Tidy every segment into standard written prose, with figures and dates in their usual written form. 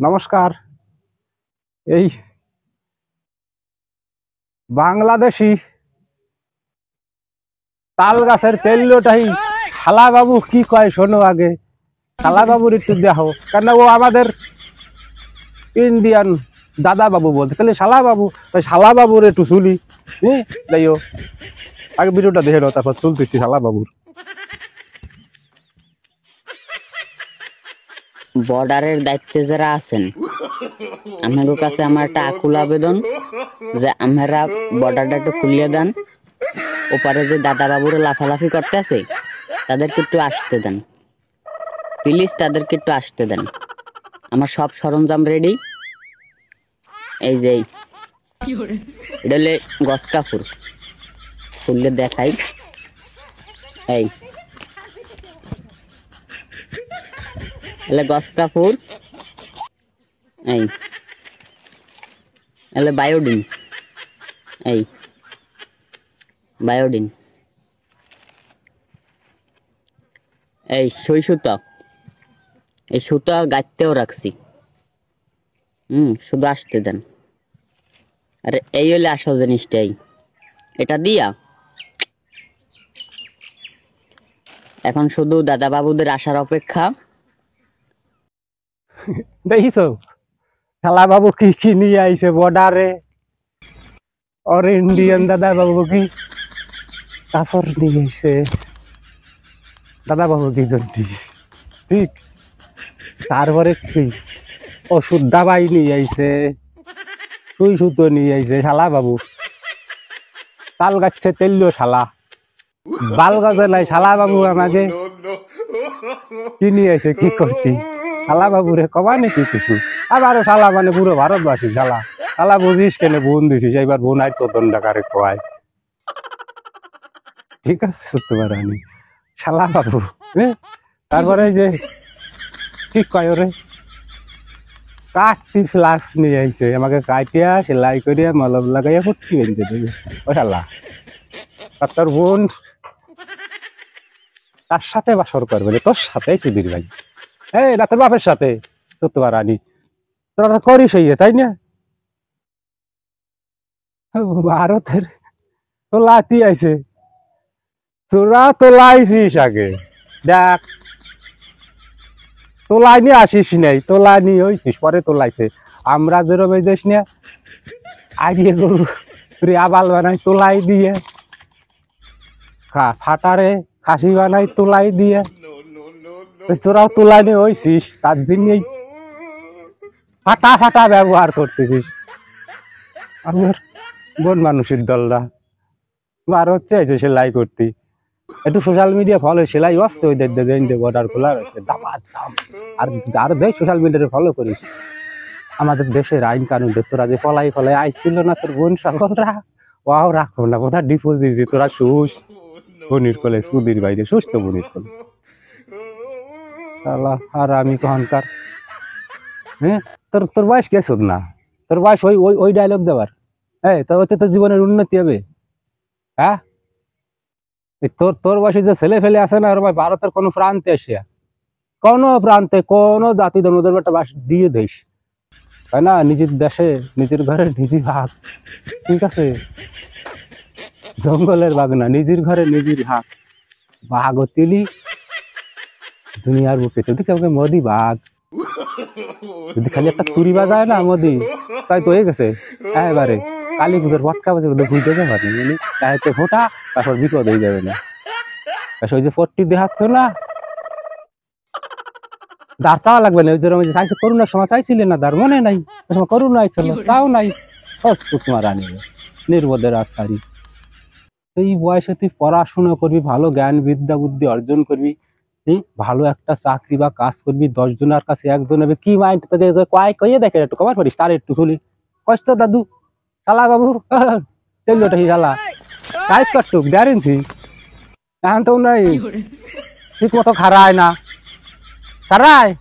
নমস্কার। এই বাংলাদেশি তাল গাছের তেল্যটাই শালা বাবু কি কয় শোনো আগে। শালা বাবুর একটু দেখো, কেন ও আমাদের ইন্ডিয়ান দাদা বাবু বলতে, তাহলে শালা বাবু, তাই শালা বাবুর একটু শুলি। যাইও, আগে ভিডিওটা দেখে নাও, তারপর শুনতেছি শালা বাবুর। বর্ডারের দায়িত্বে যারা আছেন, আপনাদের কাছে আমার একটা আকুল আবেদন যে আপনারা বর্ডারটা একটু খুলিয়ে দেন। ওপারে যে দাদা বাবুরা লাফালাফি করতে আছে তাদেরকে একটু আসতে দেন, প্লিজ তাদেরকে একটু আসতে দেন। আমার সব সরঞ্জাম রেডি। এই যে এটা হলে গস কাপড়, খুললে দেখাই। এই এলে গস কাপড়, এই এলে বায়োডিন, এই বায়োডিন, এই সই সুতা, এই সুতা গাঁথতেও রাখছি। শুধু আসতে দেন। আরে এই হলে আসল জিনিসটাই, এটা দিয়া এখন শুধু দাদা বাবুদের আসার অপেক্ষা। দেখিস শালা বাবু কি কি নিয়ে আইছে বর্ডারে। ওর ইন্ডিয়ান দাদা বাবু কি কাপড় নিয়ে আইছে। দাদা বাবু কি জন্টি ঠিক, তারপরে কি ওষুধ দাবাই নিয়ে আইছে, সুই সুতো নিয়ে আইছে শালা বাবু। তাল গাছছে তেল্য শালা, বাল গাছে নাই শালা বাবু। আমাকে কি নিয়ে আইছে কি করছি শালা বাবু রে, কবা নাকি কিছু। আবার শালা মানে পুরো ভারতবাসী শালা। শালা বুঝিস কেন বোন দিছিস, এইবার বোন আর 14 টাকারে খোয়ায়। ঠিক আছে সত্যি পারানি শালা বাবু। তারপরে যে কি কয় ওরে, কাঠটি ফ্লাস নিয়ে আইছে, আমাকে কাটিয়া সেলাই করিয়া মলম লাগাইয়া ফুটকি বেঁধে দেবে। ও শালা, তোর বোন তার সাথে বাসর করবে না, তোর সাথে সুধীর ভাই। এই না তোর বাপের সাথে সত্যি পারানি, তোরা করিস তাই না। ভারতের তো লাতি আইছে, তোরা তোলাইছিস আগে দেখ, তোলাই নিয়ে আসিস নাই, তোলা নিয়ে হইছিস পরে তোলাইছে। আমরা যেরকম এই দেশ নিয়ে আগে গরু আবাল বানাই তোলাই দিয়ে, ফাটারে খাসি বানাই তোলাই দিয়ে, তোরাও তোলাই নিয়ে হইছিস, তার জন্যই ফাটা ফাটা ব্যবহার করতেছিস। আমার বোন মানুষের দলরা আর হচ্ছে এসে সেলাই করতি, একটু সোশ্যাল মিডিয়া ফলো সেলাই আসছে ওই দেখতে বর্ডার খোলা রয়েছে দামার দাম। আর আর দেখ সোশ্যাল মিডিয়াতে ফলো করিস, আমাদের দেশের আইন কানুন তোরা যে ফলাই ফলাই আইছিল না তোর বোন সকলরা, ওয়াও রাখো না কোথা ডিপোজ দিয়েছি তোরা শুস বনির কোলে, সুদির বাইরে সুস্থ বনির কোলে। আর আমি কখনকার তোর তোর বয়স কে শোধ না, তোর বয়স ওই ওই ওই ডায়লগ দেওয়ার। হ্যাঁ তোর ওতে তোর জীবনের উন্নতি হবে। হ্যাঁ তোর তোর বয়সে যে ছেলে ফেলে আছে না, ওর ভাই ভারতের কোনো প্রান্তে আসিয়া, কোনো প্রান্তে কোনো জাতি ধর্মের একটা বাস দিয়ে দিস, তাই না। নিজের দেশে নিজের ঘরে নিজের ভাগ, ঠিক আছে। জঙ্গলের বাঘ না, নিজের ঘরে নিজের ভাগ। বাঘ ও তিলি দুনিয়ার বুকে, যদি কাউকে মোদি বাঘ, যদি খালি একটা তুরি বাজায় না মোদি, তাই তো হয়ে গেছে। এবারে কালী পুজোর পটকা বাজে বুঝতে পারি তাই ফোটা, তারপর বিপদ হয়ে যাবে না। ওই যে পট্টি দেখাচ্ছ না, দাঁড় চাওয়া লাগবে না। ওই যে চাইছে করোনার সময় চাইছিলেন না, দাঁড় মনে নাই, ওই সময় করোনা আইছিল, তাও নাই। তোমার আনিবে নির্বোধের আসারি। এই বয়সে তুই পড়াশোনা করবি, ভালো জ্ঞান বিদ্যা বুদ্ধি অর্জন করবি, ভালো একটা চাকরি বা কাজ করবি, 10 জনের কাছে একজন হবে, কি মাইন্ড তোকে কয় কইয়ে দেখে একটু কমার পারিস, তার একটু শুনি কষ্ট দাদু শালা বাবু। তেলটা শালা কাজ করটুক দেয়ারিনছি, এখন তো নাই ঠিক মতো খারায় না, খারায়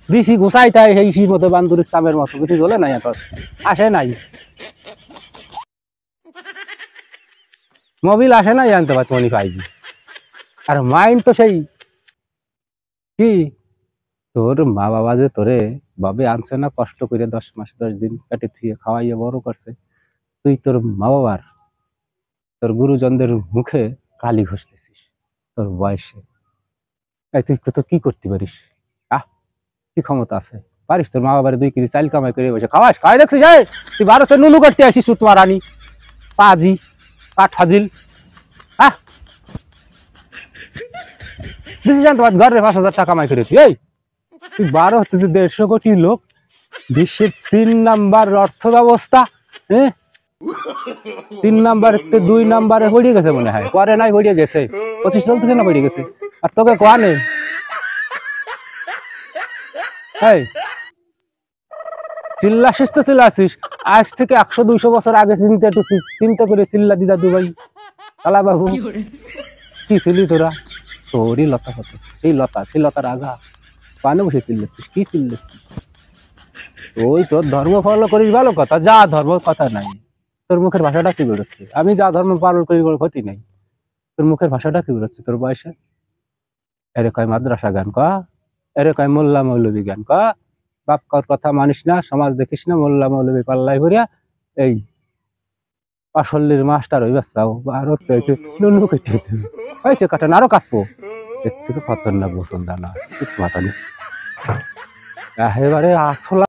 বেশি গুছাই তাই সেই মতো বান্দুরের চামের মতো বেশি জ্বলে নাই, এখন আসে নাই মোবিল, আসে নাই আনতে পারছি পাইবি। আর মাইন্ড তো সেই কি তোর মা বাবা যে তোরে বাবে আনছে না কষ্ট করে 10 মাস 10 দিন পেটে থুয়ে খাওয়াইয়ে বড় করছে, তুই তোর মা বাবার তোর গুরুজনদের মুখে কালি ঘষতেছিস তোর বয়সে। এই তুই তো কি করতে পারিস? আহ, কি ক্ষমতা আছে? পারিস তোর মা বাবার 2 কেজি চাল কামাই করে বসে খাওয়াস? খাওয়াই দেখছিস? এই তুই ভারতে নুনু করতে আসিস তোমার রানী পাজি কাঠ হাজিল। আহ, ডিসিশন তোমার ঘরে 5,000 টাকা কামাই করে তুই। এই তুই 1,200 কোটি লোক, বিশ্বের 3 নাম্বার অর্থ ব্যবস্থা, হ্যাঁ 3 নাম্বার 2 নাম্বারে হয়ে গেছে মনে হয়, পরে নাই হয়ে গেছে, 25 চলতেছে না হয়ে গেছে, আর তোকে কোয়া নেই। এই চিল্লাসিস তো চিল্লাসিস, আজ থেকে 100-200 বছর আগে চিন্তা একটু চিন্তা করে চিল্লা দিদা দুবাই কালা বাবু কি ছিলি তোরা? তোরই লতা কত, সেই লতার আগা পানে বসে চিল্লাচ্ছিস, কি চিল্লাচ্ছিস? ওই তোর ধর্ম ফলো করিস ভালো কথা, যা ধর্ম কথা নাই। তোর মুখের ভাষাটা কি বেরোচ্ছে? আমি যা ধর্ম পালন করি কোনো ক্ষতি নাই, তোর মুখের ভাষাটা কি বেরোচ্ছে তোর বয়সে? এরে কয় মাদ্রাসা গান ক, এরে কয় মোল্লা মৌলবী গান ক, বাপ কার কথা মানিস না, সমাজ দেখিস না, মোল্লা মৌলবী পাল্লাই ভরিয়া এই পাশল্লির মাস্টার হইবার চাও, ভারত হয়েছে নুনু কেটে হয়েছে কাটান আরো কাটবো, এর থেকে খতরনাক বসুন্ধা না মাথা নেই এবারে আসলা।